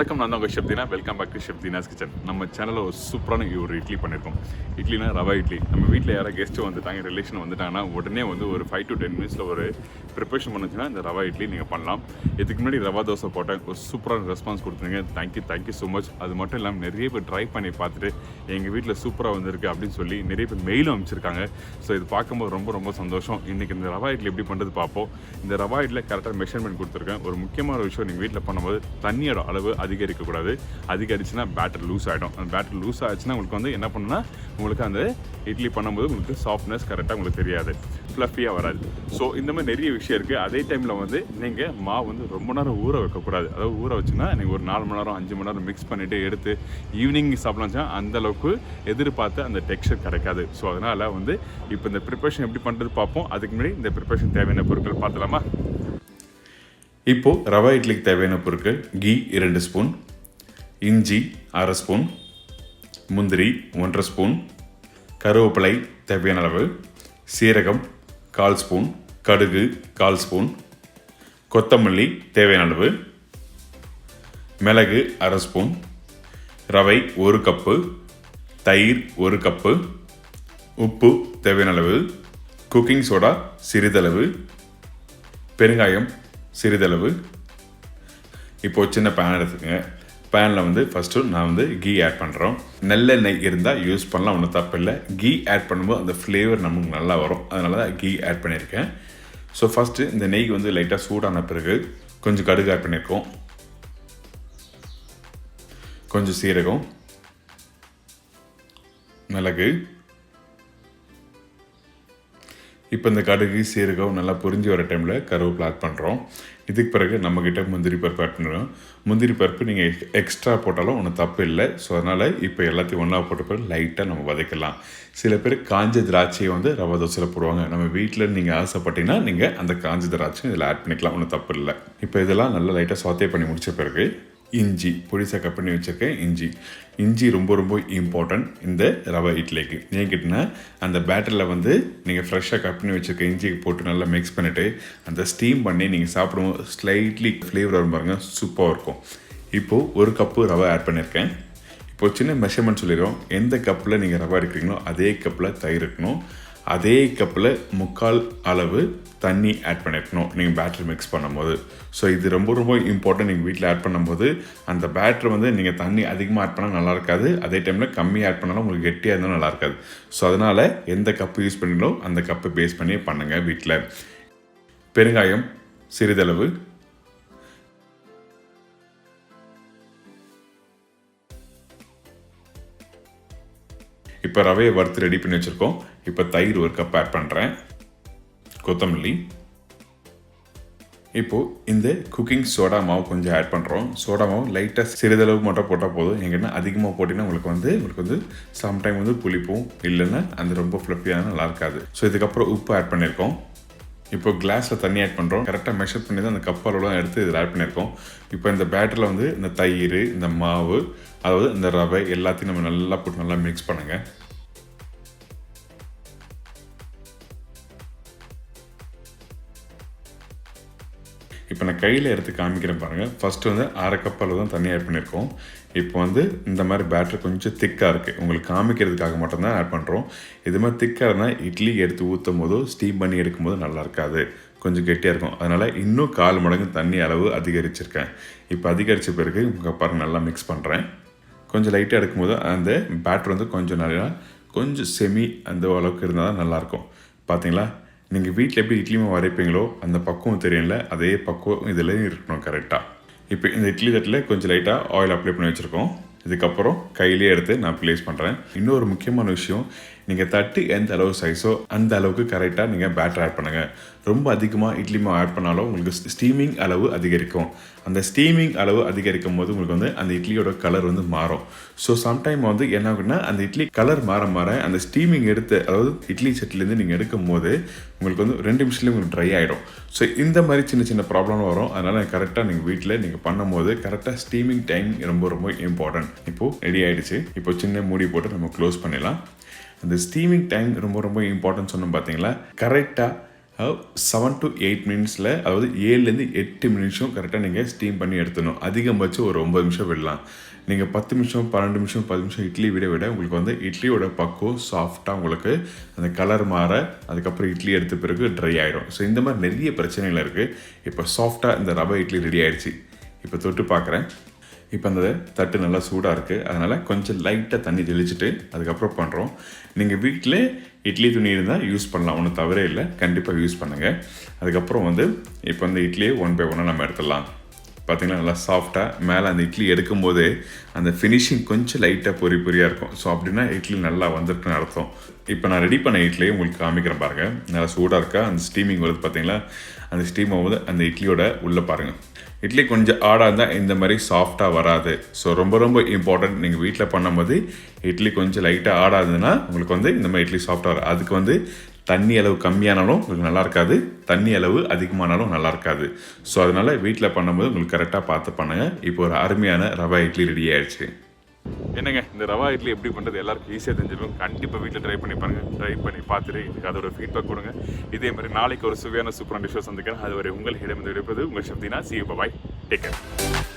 வணக்கம், நான் தான் உங்கள் chef Deena. Welcome back to chef Deena's kitchen. நம்ம சேனலில் ஒரு சூப்பரான ஒரு இட்லி பண்ணியிருக்கோம். இட்லினா ரவா இட்லி. நம்ம வீட்டில் யாராவது கெஸ்ட்டு வந்துட்டாங்க, ரிலேஷன் வந்துட்டாங்கன்னா உடனே வந்து ஒரு 5 to 10 மினிட்ஸில் ஒரு ப்ரிப்பரேஷன் பண்ணுச்சுன்னா இந்த ரவா இட்லி நீங்கள் பண்ணலாம். இதுக்கு முன்னாடி ரவா தோசை போட்டேன், ஒரு சூப்பரான ரெஸ்பான்ஸ் கொடுத்துருங்க. Thank you so much. அது மட்டும் இல்லாமல் நிறைய பேர் ட்ரை பண்ணி பார்த்துட்டு எங்கள் வீட்டில் சூப்பராக வந்திருக்கு அப்படின்னு சொல்லி நிறைய பேர் மெயிலும் அனுப்பிச்சிருக்காங்க. ஸோ இது பார்க்கும்போது ரொம்ப சந்தோஷம். இன்றைக்கி இந்த ரவா இட்லி எப்படி பண்ணுறது பார்ப்போம். இந்த ரவா இட்லியில் கரெக்டாக மெஷர்மெண்ட் கொடுத்துருக்கேன். ஒரு முக்கியமான விஷயம், நீங்கள் வீட்டில் பண்ணும்போது தண்ணியோட அளவு அதிகரிக்கக்கூடாது. அதிகரிச்சுன்னா பேட்டர் லூஸ் ஆகிடும். அந்த பேட்டர் லூஸ் ஆச்சுன்னா உங்களுக்கு வந்து என்ன பண்ணுன்னா, உங்களுக்கு அந்த இட்லி பண்ணும்போது உங்களுக்கு சாஃப்ட்னஸ் கரெக்டாக உங்களுக்கு தெரியாது, ஃப்ளஃபியாக வராது. ஸோ இந்த மாதிரி நிறைய விஷயம் இருக்குது. அதே டைமில் வந்து நீங்கள் மாவு வந்து ரொம்ப நேரம் ஊற வைக்கக்கூடாது. அதாவது ஊற வச்சுன்னா நீங்கள் ஒரு 4 மணி நேரம் 5 மணி நேரம் மிக்ஸ் பண்ணிவிட்டு எடுத்து ஈவினிங் சாப்பிட்லாச்சுன்னா அந்தளவுக்கு எதிர்பார்த்து அந்த டெக்ஸ்சர் கிடைக்காது. ஸோ அதனால் வந்து இப்போ இந்த ப்ரிப்பரேஷன் எப்படி பண்ணுறது பார்ப்போம். அதுக்கு முன்னாடி இந்த ப்ரிப்பரேஷன் தேவையான பொருட்கள் பார்த்துலாமா? இப்போது ரவா இட்லிக்கு தேவையான பொருட்கள்: கீ 2 ஸ்பூன், இஞ்சி 1/2 ஸ்பூன், முந்திரி 1/2 ஸ்பூன், கருவேப்பிலை தேவையான அளவு, சீரகம் 1/4 ஸ்பூன், கடுகு 1/4 ஸ்பூன், கொத்தமல்லி தேவையான அளவு, மிளகு 1/2 ஸ்பூன், ரவை 1 கப்பு, தயிர் 1 கப்பு, உப்பு தேவையான அளவு, குக்கிங் சோடா சிறிதளவு, பெருங்காயம் சிறிதளவு. இப்போது சின்ன பேன் எடுத்துக்கோங்க. பேனில் வந்து ஃபஸ்ட்டு நான் வந்து கீ ஆட் பண்ணுறோம். நல்லெண்ணெய் இருந்தால் யூஸ் பண்ணலாம், ஒன்றும் தப்பு இல்லை. கீ ஆட் பண்ணும்போது அந்த ஃப்ளேவர் நமக்கு நல்லா வரும், அதனால தான் கீ ஆட் பண்ணியிருக்கேன். ஸோ ஃபஸ்ட்டு இந்த நெய் வந்து லைட்டாக சூடான பிறகு கொஞ்சம் கடுகு ஆட் பண்ணியிருக்கோம், கொஞ்சம் சீரகம், மிளகு. இப்போ இந்த கடுகு சீரகம் நல்லா பொரிஞ்சு வர டைமில் கருவேப்பிலை ஆட் பண்ணுறோம். இதுக்கு பிறகு நம்மக்கிட்ட முந்திரி பருப்பு ஆட் பண்ணுறோம். முந்திரி பருப்பு நீங்கள் எக்ஸ்ட்ரா போட்டாலும் ஒன்றும் தப்பு இல்லை. ஸோ அதனால் இப்போ எல்லாத்தையும் ஒன்றா போட்ட பிறகு லைட்டாக நம்ம வதக்கலாம். சில பேர் காஞ்ச திராட்சையை வந்து ரவா தோசையில் போடுவாங்க. நம்ம வீட்டில் நீங்கள் ஆசைப்பட்டீங்கன்னா நீங்கள் அந்த காஞ்ச திராட்சை இதில் ஆட் பண்ணிக்கலாம், ஒன்றும் தப்பு இல்லை. இப்போ இதெல்லாம் நல்லா லைட்டாக சாத்தே பண்ணி முடித்த பிறகு இஞ்சி பொடிசாக கட் பண்ணி வச்சுருக்கேன். இஞ்சி ரொம்ப இம்பார்ட்டன்ட் இந்த ரவா இட்லிக்கு. ஏன் கேட்டிங்கன்னா, அந்த பேட்டரில் வந்து நீங்கள் ஃப்ரெஷ்ஷாக கட் பண்ணி வச்சுருக்க இஞ்சிக்கு போட்டு நல்லா மிக்ஸ் பண்ணிவிட்டு அந்த ஸ்டீம் பண்ணி நீங்கள் சாப்பிடும்போது ஸ்லைட்லி ஃப்ளேவர் வரும் பாருங்கள், சூப்பராக இருக்கும். இப்போது 1 கப்பு ரவை ஆட் பண்ணியிருக்கேன். இப்போது சின்ன மெஷர்மெண்ட் சொல்லிடுவோம். எந்த கப்பில் நீங்கள் ரவை எடுக்கிறீங்களோ அதே கப்பில் தயிர் இருக்கணும், அதே கப்பில் 3/4 அளவு தண்ணி ஆட் பண்ணியிருக்கணும் நீங்கள் பேட்டரி மிக்ஸ் பண்ணும்போது. ஸோ இது ரொம்ப இம்பார்ட்டன்ட். நீங்கள் வீட்டில் ஆட் பண்ணும்போது அந்த பேட்டரி வந்து நீங்கள் தண்ணி அதிகமாக ஆட் பண்ணால் நல்லா இருக்காது, அதே டைமில் கம்மியாக ஆட் பண்ணாலும் உங்களுக்கு கெட்டியாக இருந்தாலும் நல்லா இருக்காது. ஸோ அதனால் எந்த கப்பு யூஸ் பண்ணீங்களோ அந்த கப்பை பேஸ் பண்ணி பண்ணுங்கள் வீட்டில். பெருங்காயம் சிறிதளவு, இப்போ ரவையை வறுத்து ரெடி பண்ணி வச்சுருக்கோம். இப்போ தயிர் 1 கப் ஆட் பண்ணுறேன், கொத்தமல்லி. இப்போது இந்த குக்கிங் சோடா மாவு கொஞ்சம் ஆட் பண்ணுறோம். சோடா மாவு லைட்டாக சிறிதளவு மட்டும் போட்டால் போதும். எங்கன்னா அதிகமாக போட்டிங்கன்னா உங்களுக்கு வந்து சம்டைம் வந்து புளிப்பும், இல்லைன்னா அந்த ரொம்ப ஃப்ளஃபியான நல்லா இருக்காது. ஸோ இதுக்கப்புறம் உப்பு ஆட் பண்ணியிருக்கோம். இப்போ கிளாஸில் தண்ணி ஆட் பண்ணுறோம். கரெக்டாக மெஷர் பண்ணி தான் அந்த கப் அளவுலாம் எடுத்து இதில் ஆட் பண்ணியிருக்கோம். இப்போ இந்த பேட்டரில் வந்து இந்த தயிர், இந்த மாவு, அதாவது இந்த ரவை எல்லாத்தையும் நம்ம நல்லா போட்டு நல்லா மிக்ஸ் பண்ணுங்கள். இப்போ நான் கையில் எடுத்து காமிக்கிறேன் பாருங்கள். ஃபஸ்ட்டு வந்து 1/2 கப் அளவு தான் தண்ணி ஆட் பண்ணியிருக்கோம். இப்போ வந்து இந்த மாதிரி பேட்டர் கொஞ்சம் திக்காக இருக்குது, உங்களுக்கு காமிக்கிறதுக்காக மட்டும்தான் ஆட் பண்ணுறோம். இது மாதிரி திக்காக இருந்தால் இட்லி எடுத்து ஊற்றும் போதோ ஸ்டீம் பண்ணி எடுக்கும்போது நல்லா இருக்காது, கொஞ்சம் கெட்டியாக இருக்கும். அதனால் இன்னும் 1/4 மடங்கு தண்ணி அளவு அதிகரிச்சிருக்கேன். இப்போ அதிகரித்த பிறகு உங்கள் பாருங்கள் நல்லா மிக்ஸ் பண்ணுறேன். கொஞ்சம் லைட்டாக எடுக்கும்போது அந்த பேட்டர் வந்து கொஞ்சம் செமி அந்த அளவுக்கு இருந்தால் தான் நல்லாயிருக்கும். பார்த்தீங்களா, நீங்கள் வீட்டில் எப்படி இட்லியுமே வரைப்பீங்களோ அந்த பக்குவம் தெரியல, அதே பக்குவம் இதில் இருக்கணும் கரெக்டாக. இப்போ இந்த இட்லி தட்டில் கொஞ்சம் லைட்டாக ஆயில் அப்ளை பண்ணி வச்சுருக்கோம். இதுக்கப்புறம் கையிலே எடுத்து நான் ப்ளேஸ் பண்ணுறேன். இன்னொரு முக்கியமான விஷயம், நீங்கள் தட்டு எந்த அளவு சைஸோ அந்த அளவுக்கு கரெக்டாக நீங்கள் பேட்டர் ஆட் பண்ணுங்கள். ரொம்ப அதிகமாக இட்லி மாவு ஆட் பண்ணாலும் உங்களுக்கு ஸ்டீமிங் அளவு அதிகரிக்கும். அந்த ஸ்டீமிங் அளவு அதிகரிக்கும் போது உங்களுக்கு வந்து அந்த இட்லியோட கலர் வந்து மாறும். ஸோ சம்டைம் வந்து என்ன ஆகுன்னா, அந்த இட்லி கலர் மாற அந்த ஸ்டீமிங் அதாவது இட்லி செட்லேருந்து நீங்கள் எடுக்கும் போது உங்களுக்கு வந்து 2 நிமிஷத்துலேயே உங்களுக்கு ட்ரை ஆகிடும். ஸோ இந்த மாதிரி சின்ன ப்ராப்ளம் வரும். அதனால் கரெக்டாக நீங்கள் வீட்டில் நீங்கள் பண்ணும்போது கரெக்டாக ஸ்டீமிங் டைம் ரொம்ப இம்பார்ட்டன்ட். இப்போது ரெடி ஆகிடுச்சு. இப்போ சின்ன மூடி போட்டு நம்ம க்ளோஸ் பண்ணிடலாம். அந்த ஸ்டீமிங் டைம் ரொம்ப இம்பார்ட்டன்ட் சொன்னோம் பார்த்தீங்களா. கரெக்டாக 7 to 8 மினிட்ஸில், அதாவது 7லேருந்து 8 நிமிஷம் கரெக்டாக நீங்கள் ஸ்டீம் பண்ணி எடுத்துடணும். அதிகபட்சம் ஒரு 9 நிமிஷம் விடலாம். நீங்கள் 10 நிமிஷம் 12 நிமிஷம் 10 நிமிஷம் இட்லி விட உங்களுக்கு வந்து இட்லியோட பக்குவம் சாஃப்டாக உங்களுக்கு அந்த கலர் மாற, அதுக்கப்புறம் இட்லி எடுத்த பிறகு ட்ரை ஆகிடும். ஸோ இந்த மாதிரி நிறைய பிரச்சனைகள் இருக்குது. இப்போ சாஃப்டாக இந்த ரவை இட்லி ரெடி ஆகிடுச்சு. இப்போ தொட்டு பார்க்குறேன். இப்போ அந்த தட்டு நல்லா சூடாக இருக்குது. அதனால் கொஞ்சம் லைட்டாக தண்ணி தெளிச்சுட்டு அதுக்கப்புறம் பண்ணுறோம். நீங்கள் வீட்டில் இட்லி துணி இருந்தால் யூஸ் பண்ணலாம், ஒன்றும் தவறே இல்லை, கண்டிப்பாக யூஸ் பண்ணுங்கள். அதுக்கப்புறம் வந்து இப்போ அந்த இட்லியை 1 by 1 நம்ம எடுத்துடலாம். பார்த்திங்கன்னா நல்லா சாஃப்டாக மேலே அந்த இட்லி எடுக்கும்போது அந்த ஃபினிஷிங் கொஞ்சம் லைட்டாக பொரியாக இருக்கும். ஸோ அப்படின்னா இட்லி நல்லா வந்திருக்குன்னு அர்த்தம். இப்போ நான் ரெடி பண்ண இட்லியை உங்களுக்கு காமிக்கிறேன் பாருங்கள். நல்லா சூடாக இருக்கா, அந்த ஸ்டீமிங் வருது பார்த்தீங்களா, அந்த ஸ்டீம் ஆகும்போது அந்த இட்லியோட உள்ளே பாருங்கள். இட்லி கொஞ்சம் ஆடாக இருந்தால் இந்த மாதிரி சாஃப்டாக வராது. ஸோ ரொம்ப ரொம்ப இம்பார்ட்டன்ட். நீங்கள் வீட்டில் பண்ணும்போது இட்லி கொஞ்சம் லைட்டாக ஆடாதுன்னா உங்களுக்கு வந்து இந்த மாதிரி இட்லி சாஃப்டாக வரும். அதுக்கு வந்து தண்ணி அளவு கம்மியானாலும் உங்களுக்கு நல்லா இருக்காது, தண்ணி அளவு அதிகமானாலும் நல்லா இருக்காது. ஸோ அதனால் வீட்டில் பண்ணும்போது உங்களுக்கு கரெக்டாக பார்த்து பண்ணுங்கள். இப்போ ஒரு அருமையான ரவா இட்லி ரெடி ஆயிடுச்சு. என்னங்க, இந்த ரவா இட்லி எப்படி பண்ணுறது எல்லாருக்கும் ஈஸியாக தெரிஞ்சிருக்கும். கண்டிப்பாக வீட்டில் ட்ரை பண்ணி பாருங்கள். ட்ரை பண்ணி பார்த்துட்டு இதுக்கு அதோட ஃபீட்பேக் கொடுங்க. இதே மாதிரி நாளைக்கு ஒரு சுவையான சூப்பரான டிஷ்ஷை சந்திக்கிறேன். அது வரை உங்கள் இடமிருந்து விடுப்பது உங்கள் chef Deena. See you, bye. Take care.